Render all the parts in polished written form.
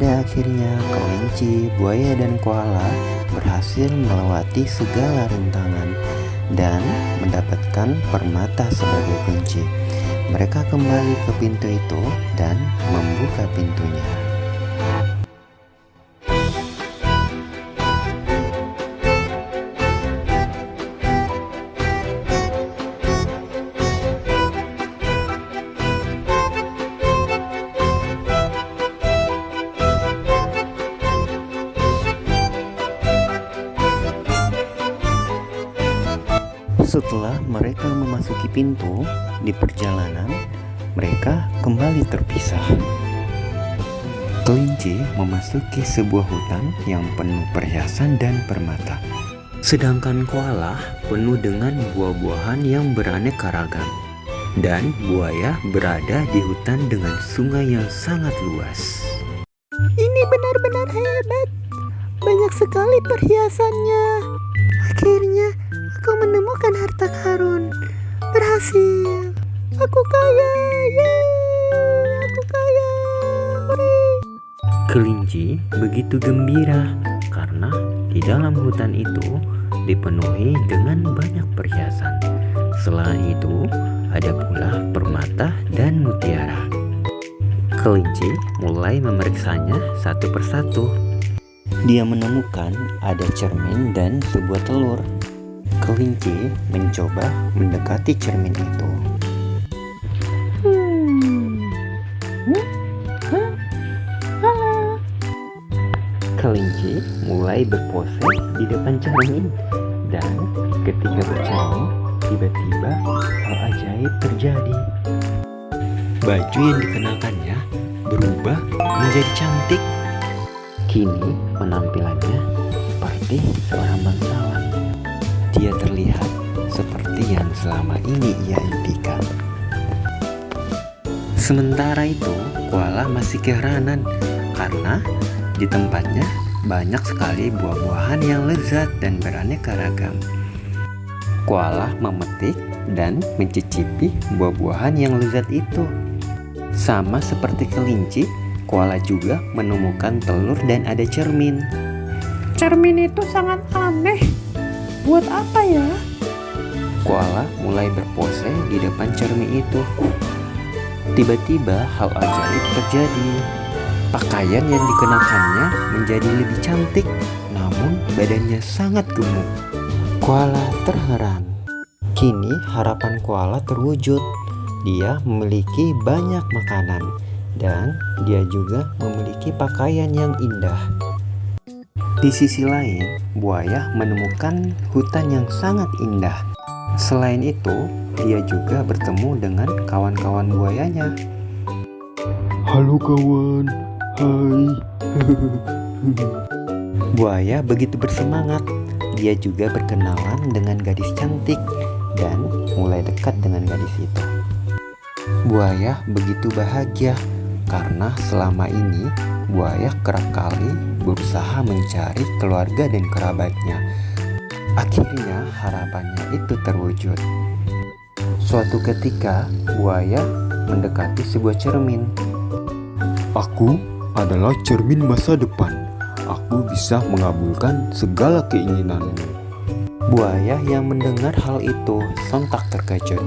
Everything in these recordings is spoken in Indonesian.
Pada akhirnya, kelinci, buaya, dan koala berhasil melewati segala rintangan dan mendapatkan permata sebagai kunci. Mereka kembali ke pintu itu dan membuka pintunya. Setelah mereka memasuki pintu, di perjalanan mereka kembali terpisah. Kelinci memasuki sebuah hutan yang penuh perhiasan dan permata. Sedangkan koala penuh dengan buah-buahan yang beraneka ragam. Dan buaya berada di hutan dengan sungai yang sangat luas. Ini benar-benar hebat. Banyak sekali perhiasannya. Akhirnya aku menemukan harta karun. Berhasil. Aku kaya. Yeay, aku kaya. Hore. Kelinci begitu gembira karena di dalam hutan itu dipenuhi dengan banyak perhiasan. Selain itu, ada pula permata dan mutiara. Kelinci mulai memeriksanya satu persatu. Dia menemukan ada cermin dan sebuah telur. Kelinci mencoba mendekati cermin itu. Halo. Kelinci mulai berpose di depan cermin. Dan ketika bercermin, tiba-tiba hal ajaib terjadi. Baju yang dikenakannya berubah menjadi cantik. Kini penampilannya seperti seorang bangsawan. Dia terlihat seperti yang selama ini ia impikan. Sementara itu, koala masih keheranan karena di tempatnya banyak sekali buah-buahan yang lezat dan beraneka ragam. Koala memetik dan mencicipi buah-buahan yang lezat itu. Sama seperti kelinci, koala juga menemukan telur dan ada cermin. Cermin itu sangat aneh. Buat apa ya? Koala mulai berpose di depan cermin itu. Tiba-tiba hal ajaib terjadi. Pakaian yang dikenakannya menjadi lebih cantik, namun badannya sangat gemuk. Koala terheran. Kini harapan koala terwujud. Dia memiliki banyak makanan dan dia juga memiliki pakaian yang indah. Di sisi lain, buaya menemukan hutan yang sangat indah. Selain itu, dia juga bertemu dengan kawan-kawan buayanya. Halo kawan, hai. Buaya begitu bersemangat. Dia juga berkenalan dengan gadis cantik dan mulai dekat dengan gadis itu. Buaya begitu bahagia karena selama ini buaya kerap kali berusaha mencari keluarga dan kerabatnya. Akhirnya harapannya itu terwujud. Suatu ketika buaya mendekati sebuah cermin. Aku adalah cermin masa depan. Aku bisa mengabulkan segala keinginanmu. Buaya yang mendengar hal itu sontak terkejut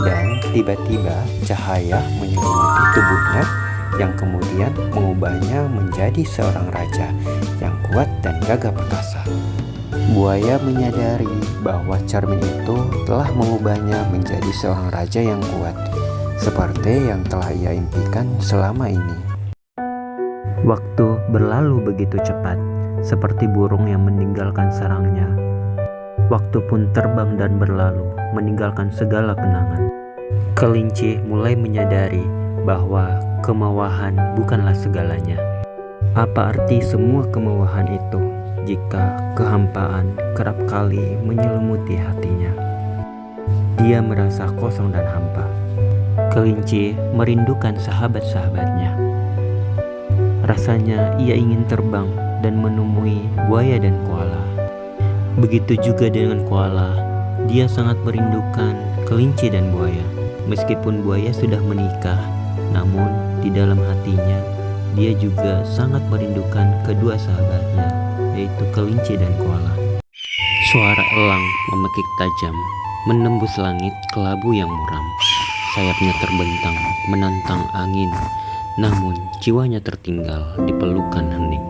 dan tiba-tiba cahaya menyelimuti tubuhnya yang kemudian mengubahnya menjadi seorang raja yang kuat dan gagah perkasa. Buaya menyadari bahwa cermin itu telah mengubahnya menjadi seorang raja yang kuat, seperti yang telah ia impikan selama ini. Waktu berlalu begitu cepat, seperti burung yang meninggalkan sarangnya. Waktu pun terbang dan berlalu, meninggalkan segala kenangan. Kelinci mulai menyadari bahwa kemauan bukanlah segalanya. Apa arti semua kemauan itu jika kehampaan kerap kali menyelimuti hatinya? Dia merasa kosong dan hampa. Kelinci merindukan sahabat-sahabatnya. Rasanya ia ingin terbang dan menemui buaya dan koala. Begitu juga dengan koala, dia sangat merindukan kelinci dan buaya. Meskipun buaya sudah menikah, namun di dalam hatinya dia juga sangat merindukan kedua sahabatnya, yaitu kelinci dan koala. Suara elang memekik tajam, menembus langit kelabu yang muram. Sayapnya terbentang, menantang angin, namun jiwanya tertinggal di pelukan hening.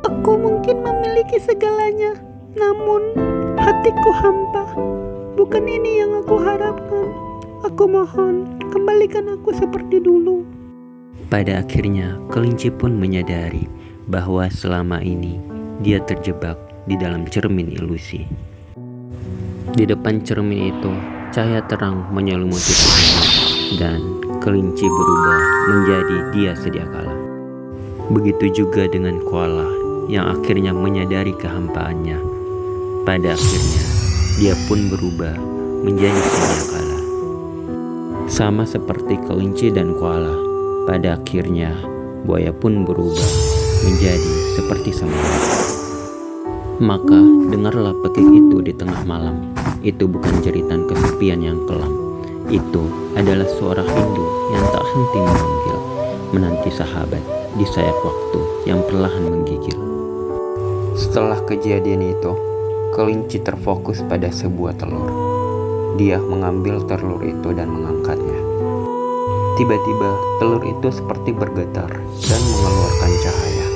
Aku mungkin memiliki segalanya, namun hatiku hampa. Bukan ini yang aku harapkan. Aku mohon, kembalikan aku seperti dulu. Pada akhirnya, kelinci pun menyadari bahwa selama ini dia terjebak di dalam cermin ilusi. Di depan cermin itu, cahaya terang menyelimuti tubuhnya dan kelinci berubah menjadi dia sedia kala. Begitu juga dengan koala yang akhirnya menyadari kehampaannya. Pada akhirnya, dia pun berubah menjadi sedia kala. Sama seperti kelinci dan koala, pada akhirnya buaya pun berubah menjadi seperti semula. Maka dengarlah pekik itu di tengah malam. Itu bukan jeritan kesepian yang kelam. Itu adalah suara rindu yang tak henti memanggil, menanti sahabat di sayap waktu yang perlahan menggigil. Setelah kejadian itu, kelinci terfokus pada sebuah telur. Dia mengambil telur itu dan mengangkatnya. Tiba-tiba telur itu seperti bergetar dan mengeluarkan cahaya.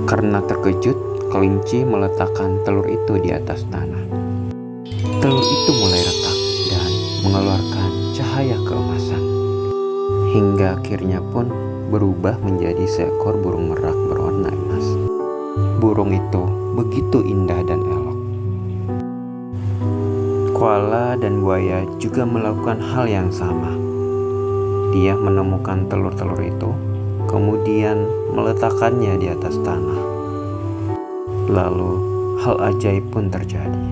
Karena terkejut, kelinci meletakkan telur itu di atas tanah. Telur itu mulai retak dan mengeluarkan cahaya keemasan. Hingga akhirnya pun berubah menjadi seekor burung merak berwarna emas. Burung itu begitu indah dan elok. Koala dan buaya juga melakukan hal yang sama. Dia menemukan telur-telur itu, kemudian meletakkannya di atas tanah. Lalu hal ajaib pun terjadi.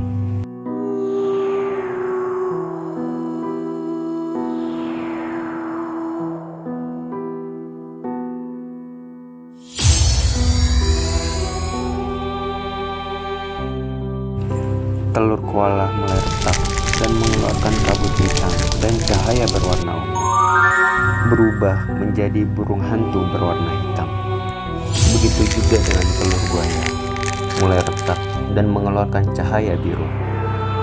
Telur koala mulai retak dan mengeluarkan kabut hitam dan cahaya berwarna ungu. Berubah menjadi burung hantu berwarna hitam. Begitu juga dengan telur buaya, mulai retak dan mengeluarkan cahaya biru.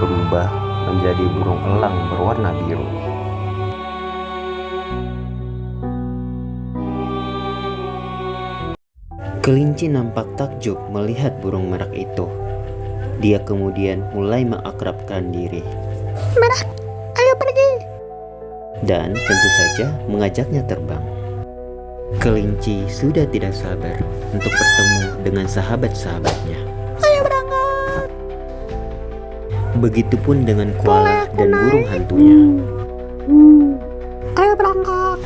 Berubah menjadi burung elang berwarna biru. Kelinci nampak takjub melihat burung merak itu. Dia kemudian mulai mengakrabkan diri. Merak, ayo pergi. Dan tentu saja mengajaknya terbang. Kelinci sudah tidak sabar untuk bertemu dengan sahabat-sahabatnya. Ayo berangkat. Begitupun dengan koala Boleh aku dan burung naik? hantunya. Ayo berangkat.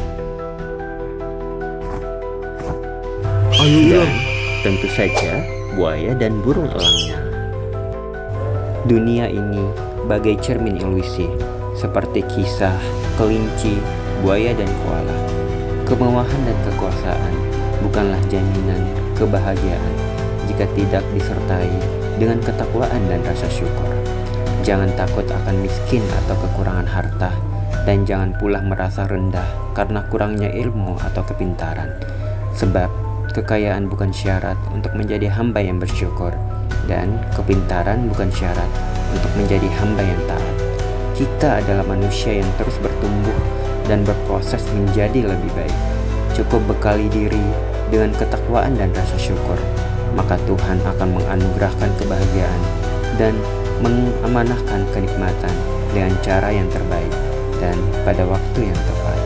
Ayo Dan ulang. tentu saja buaya dan burung elangnya. Dunia ini bagai cermin ilusi, seperti kisah kelinci, buaya, dan koala. Kemewahan dan kekuasaan bukanlah jaminan kebahagiaan jika tidak disertai dengan ketakwaan dan rasa syukur. Jangan takut akan miskin atau kekurangan harta, dan jangan pula merasa rendah karena kurangnya ilmu atau kepintaran. Sebab kekayaan bukan syarat untuk menjadi hamba yang bersyukur, dan kepintaran bukan syarat untuk menjadi hamba yang taat. Kita adalah manusia yang terus bertumbuh dan berproses menjadi lebih baik. Cukup bekali diri dengan ketakwaan dan rasa syukur, maka Tuhan akan menganugerahkan kebahagiaan dan mengamanahkan kenikmatan dengan cara yang terbaik dan pada waktu yang tepat.